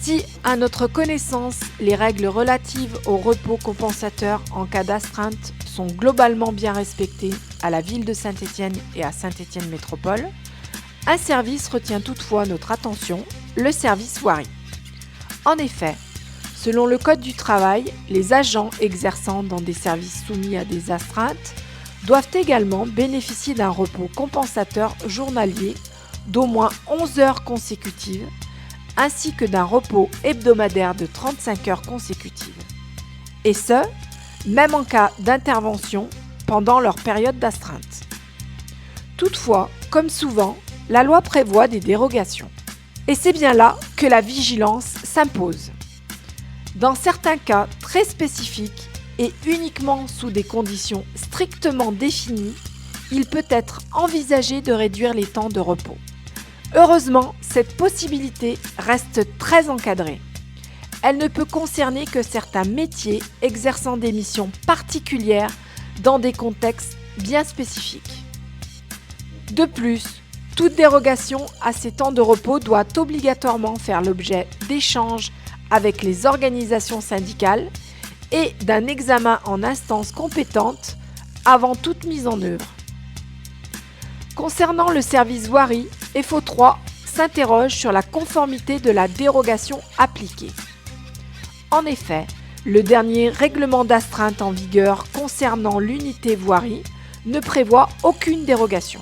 Si, à notre connaissance, les règles relatives au repos compensateur en cas d'astreinte sont globalement bien respectées à la ville de Saint-Étienne et à Saint-Étienne Métropole, un service retient toutefois notre attention, le service voirie. En effet, selon le Code du travail, les agents exerçant dans des services soumis à des astreintes doivent également bénéficier d'un repos compensateur journalier d'au moins 11 heures consécutives, ainsi que d'un repos hebdomadaire de 35 heures consécutives. Et ce, même en cas d'intervention pendant leur période d'astreinte. Toutefois, comme souvent, la loi prévoit des dérogations. Et c'est bien là que la vigilance s'impose. Dans certains cas très spécifiques et uniquement sous des conditions strictement définies, il peut être envisagé de réduire les temps de repos. Heureusement, cette possibilité reste très encadrée. Elle ne peut concerner que certains métiers exerçant des missions particulières dans des contextes bien spécifiques. De plus, toute dérogation à ces temps de repos doit obligatoirement faire l'objet d'échanges avec les organisations syndicales et d'un examen en instance compétente avant toute mise en œuvre. Concernant le service voirie, FO3 s'interroge sur la conformité de la dérogation appliquée. En effet, le dernier règlement d'astreinte en vigueur concernant l'unité voirie ne prévoit aucune dérogation.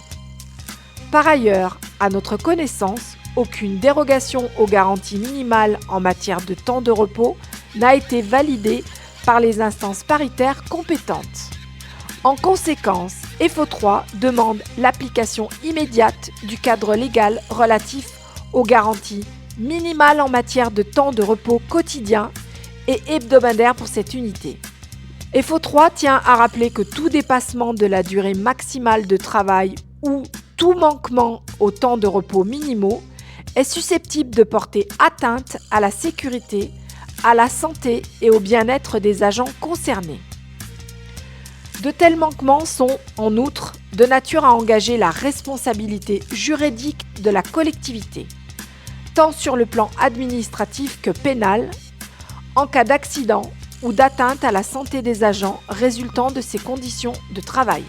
Par ailleurs, à notre connaissance, aucune dérogation aux garanties minimales en matière de temps de repos n'a été validée par les instances paritaires compétentes. En conséquence, FO3 demande l'application immédiate du cadre légal relatif aux garanties minimales en matière de temps de repos quotidien et hebdomadaire pour cette unité. FO3 tient à rappeler que tout dépassement de la durée maximale de travail ou tout manquement aux temps de repos minimaux est susceptible de porter atteinte à la sécurité, à la santé et au bien-être des agents concernés. De tels manquements sont, en outre, de nature à engager la responsabilité juridique de la collectivité, tant sur le plan administratif que pénal, en cas d'accident ou d'atteinte à la santé des agents résultant de ces conditions de travail.